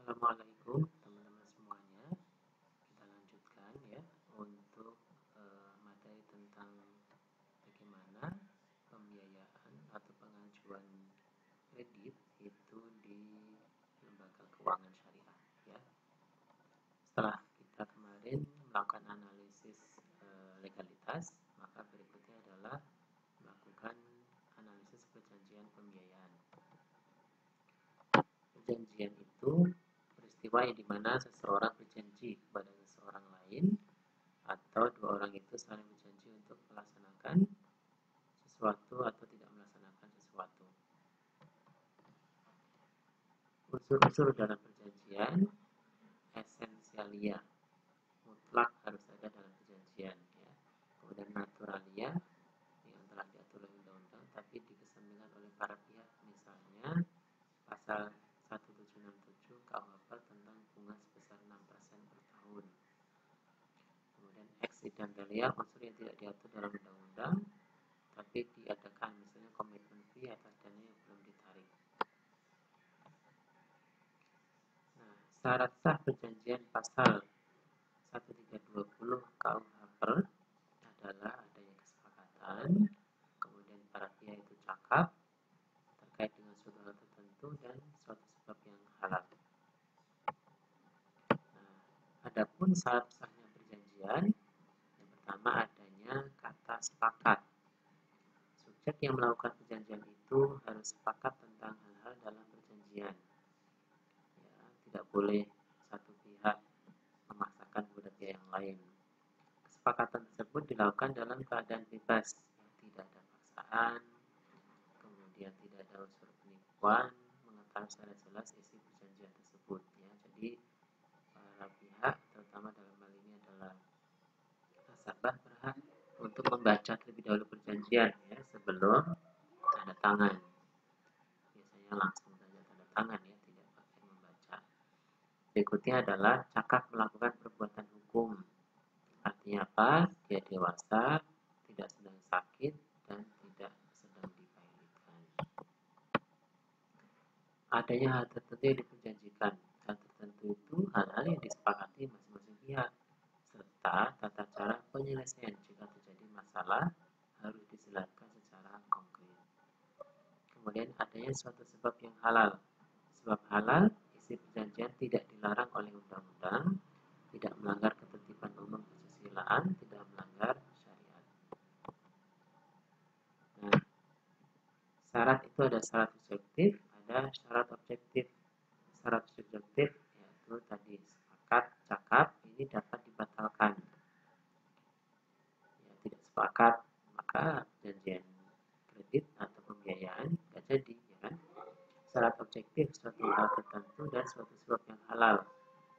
Assalamualaikum teman-teman semuanya. Kita lanjutkan ya untuk materi tentang bagaimana pembiayaan atau pengajuan kredit itu di lembaga keuangan syariah ya. Setelah kita kemarin melakukan analisis legalitas, maka berikutnya adalah melakukan analisis perjanjian pembiayaan. Perjanjian itu peristiwa yang dimana seseorang berjanji kepada seseorang lain atau dua orang itu saling berjanji untuk melaksanakan sesuatu atau tidak melaksanakan sesuatu. Unsur-unsur dalam perjanjian esensialia mutlak harus ada dalam perjanjian ya. Kemudian naturalia yang telah diatur oleh undang-undang tapi dikesampingkan oleh para pihak, misalnya pasal 1767 KUHP tentang bunga sebesar 6% per tahun. Kemudian accidentalia, unsur yang tidak diatur dalam undang-undang tapi diadakan, misalnya komitmen fee atas dana yang belum ditarik. Nah, syarat sah perjanjian pasal 1320 KUHP adalah adanya kesepakatan, kemudian para pihak itu cakap terkait dengan suatu hal tertentu dan suatu sebab yang halal. Nah, adapun syarat sahnya perjanjian, yang pertama adanya kata sepakat. Subjek yang melakukan perjanjian itu harus sepakat tentang hal-hal dalam perjanjian. Ya, tidak boleh satu pihak memaksakan kepada pihak yang lain. Kesepakatan tersebut dilakukan dalam keadaan bebas, tidak ada paksaan, kemudian tidak ada unsur penipuan, mengetahui secara jelas isi perjanjian tersebut. Ya, jadi para pihak, terutama dalam hal ini adalah nasabah, berhak untuk membaca terlebih dahulu perjanjian ya sebelum tanda tangan. Biasanya langsung saja tanda tangan ya, tidak pakai membaca. Berikutnya adalah cakap melakukan perbuatan hukum. Artinya apa? Dia dewasa, tidak sedang sakit, dan tidak sedang dipailikan. Adanya hal tertentu yang diperjanjikan. Hal tertentu itu hal-hal yang disepakati masing-masing pihak, serta tata cara penyelesaian jika terjadi masalah harus dijelaskan secara konkret. Kemudian adanya suatu sebab yang halal. Sebab halal, isi perjanjian tidak dilarang oleh undang-undang, tidak melanggar ketertiban umum kesusilaan, tidak melanggar syariat. Nah, syarat itu ada syarat subjektif, ada syarat objektif. Syarat subjektif yaitu tadi sepakat, cakap, ini dapat dibatalkan. Ya, tidak sepakat, maka perjanjian kredit atau pembiayaan tidak jadi. Ya kan? Syarat objektif suatu hal tertentu dan suatu sebab yang halal.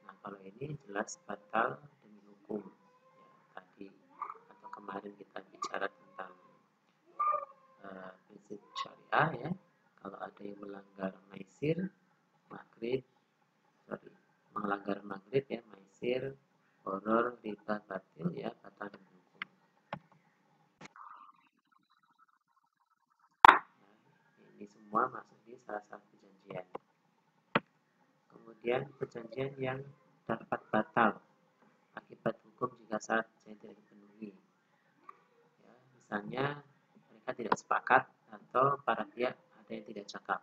Nah, kalau ini jelas batal demi hukum. Ya, tadi atau kemarin kita bicara tentang prinsip syariah ya. Kalau ada yang melanggar maisir, melanggar maghrib ya, maisir, horor, riba, batil ya, batal demi hukum. Nah, ini semua masuk di salah satu perjanjian. Kemudian perjanjian yang dapat batal akibat hukum jika syarat perjanjian tidak dipenuhi. Ya, misalnya mereka tidak sepakat atau para pihak ada yang tidak cakap.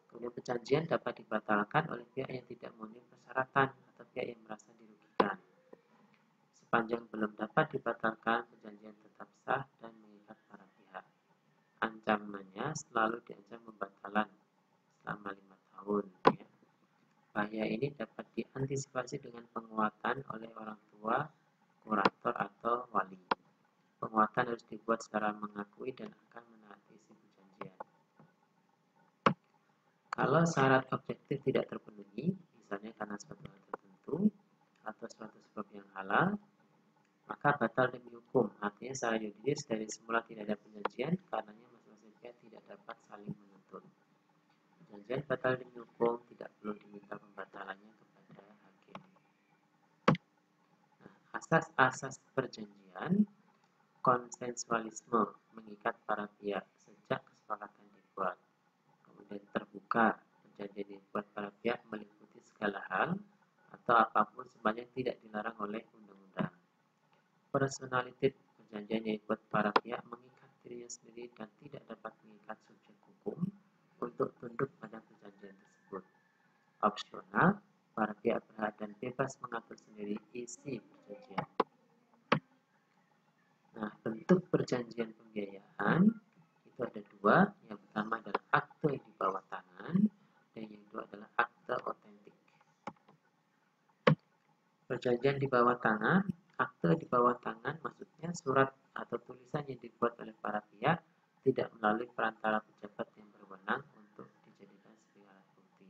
Kemudian perjanjian dapat dibatalkan oleh pihak yang tidak memenuhi persyaratan atau pihak yang merasa dirugikan. Sepanjang belum dapat dibatalkan, perjanjian tetap sah dan mengikat para pihak. Ancamannya selalu diancam pembatalan selama 5 tahun. Ya. Bahaya ini dapat diantisipasi dengan penguatan oleh orang tua, kurator atau wali. Penguatan harus dibuat secara mengakui dan akan menaati isi perjanjian. Kalau syarat objektif tidak terpenuhi, misalnya karena suatu hal tertentu atau suatu sebab yang halal, maka batal demi hukum. Artinya secara yuridis dari semula tidak ada perjanjian, karenanya masing-masing pihak tidak dapat saling menuntut. Perjanjian batal demi hukum tidak perlu diminta pembatalannya kepada hakim. Nah, asas-asas perjanjian, konsensualisme mengikat para pihak sejak kesepakatan dibuat. Kemudian terbuka, perjanjian dibuat para pihak meliputi segala hal. atau apapun sepanjang tidak dilarang oleh undang-undang. Personality perjanjian yaitu para pihak mengikat dirinya sendiri dan tidak dapat mengikat subjek hukum untuk tunduk pada perjanjian tersebut. Opsional, para pihak berhak dan bebas mengatur sendiri isi perjanjian. Nah, bentuk perjanjian pembiayaan itu ada dua. Yang pertama adalah akte di bawah tangan dan yang kedua adalah akte otentik. Perjanjian di bawah tangan, akte di bawah tangan maksudnya surat atau tulisan yang dibuat oleh para pihak tidak melalui perantara pejabat yang berwenang untuk dijadikan sebagai alat bukti.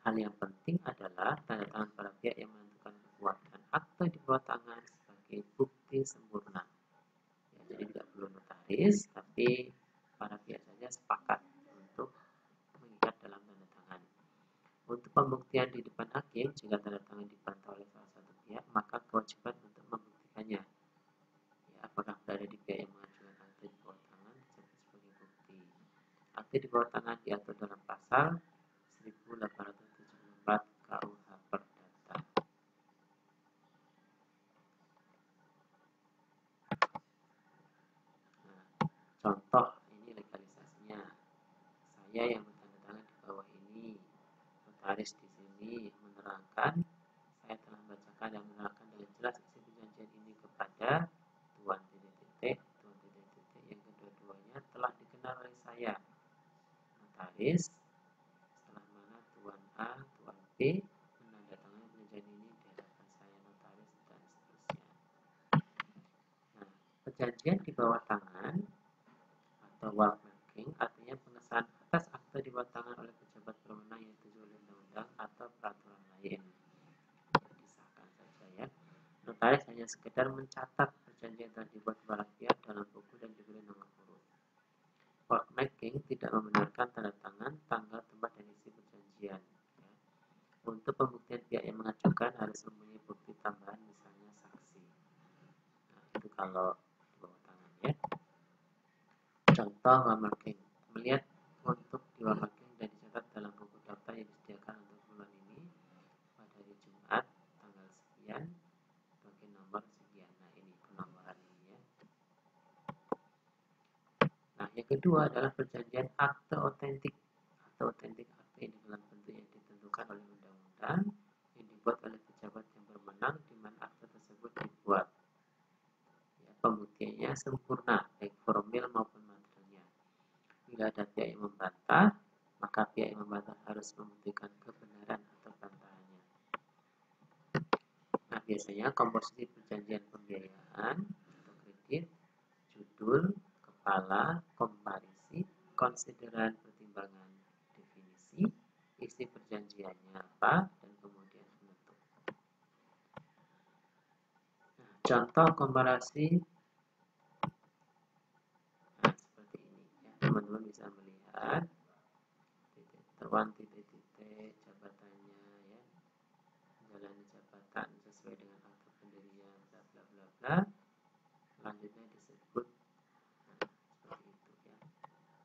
Hal yang penting adalah tanda tangan para pihak yang menentukan kekuatan akte di bawah tangan sebagai bukti sempurna. Ya, jadi tidak perlu notaris, tapi para pihak saja sepakat untuk mengikat dalam tanda tangan. Untuk pembuktian di depan hakim, jika tanda tangan dibantah oleh salah satu pihak, maka kewajiban untuk membuktikannya. Ya, apakah berada di pihak yang mengajukan akte di bawah tangan disebut sebagai bukti. Akte di bawah tangan diatur dalam pasal 1874 KUH Perdata. Nah, contoh ini legalisasinya. Saya yang bertanda tangan di bawah ini, notaris di sini menerangkan, saya telah membacakan dan menerangkan dengan jelas isi perjanjian ini kepada Tuan titik-titik, Tuan titik-titik yang kedua-duanya telah dikenal oleh saya, notaris, setelah mana Tuan A, Tuan B menandatangani perjanjian ini di hadapan saya, notaris, dan seterusnya. Nah, perjanjian di bawah tangan atau wallmarking artinya pengesahan atas akte di bawah tangan oleh pejabat berwenang yang ditunjuk oleh undang-undang atau peraturan lain. Disahkan saja ya. Notaris hanya sekedar mencatat perjanjian yang telah dibuat para pihak dalam buku dan diberi nomor urut. Wallmarking tidak membenarkan tanda tangan, tanggal, tempat, dan isi perjanjian. Ya. Untuk pembuktian pihak yang mengajukan harus mempunyai bukti tambahan, misalnya saksi. Nah, itu kalau di bawah tangan ya. Contoh wallmarking. Melihat untuk di wallmarking dan dicatat dalam buku daftar yang disediakan untuk bulan ini pada hari Jumat tanggal sekian pakai nomor sekian. Nah, ini penomoran ini ya. Nah, yang kedua adalah perjanjian akte otentik. Akte otentik akte ini dalam bentuk yang ditentukan oleh undang-undang yang dibuat oleh pejabat yang berwenang di mana akte tersebut dibuat. Ya, pembuktiannya sempurna baik formil maupun materialnya. Bila ada pihak yang membantah, maka pihak yang membantah harus membuktikan kebenaran atau bantahannya. Nah, biasanya komposisi perjanjian pembiayaan atau kredit, judul, kepala, komparisi, konsideran pertimbangan definisi, isi perjanjiannya apa, dan kemudian penutup. Nah, contoh komparasi nah, seperti ini ya, teman-teman bisa melihat Tuan titik-titik jabatannya ya, menjalani jabatan sesuai dengan akte pendirian bla bla bla bla. Selanjutnya disebut seperti itu ya,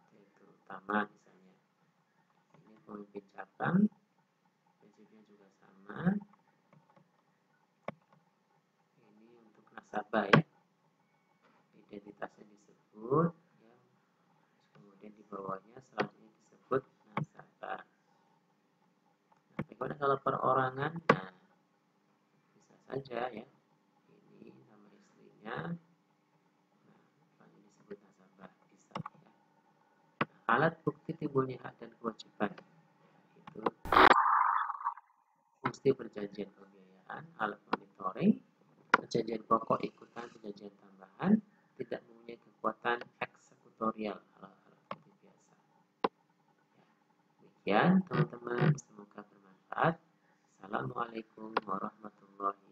direktur utama misalnya. Ini pemimpin cabang, prinsipnya juga sama. Ini untuk nasabah ya, identitasnya disebut ya, kemudian di bawahnya selanjutnya disebut nasabah. Nah, bagaimana kalau perorangan? Nah, bisa saja ya, ini nama istrinya, nah, disebut nasabah, bisa ya. Nah, alat bukti timbulnya hak dan kewajiban ya, itu fungsi perjanjian pembiayaan, alat monitoring, perjanjian pokok ikutan perjanjian tambahan, tidak mempunyai kekuatan eksekutorial, hal-hal seperti biasa. Ya, demikian teman-teman, semoga bermanfaat. Assalamualaikum warahmatullahi wabarakatuh.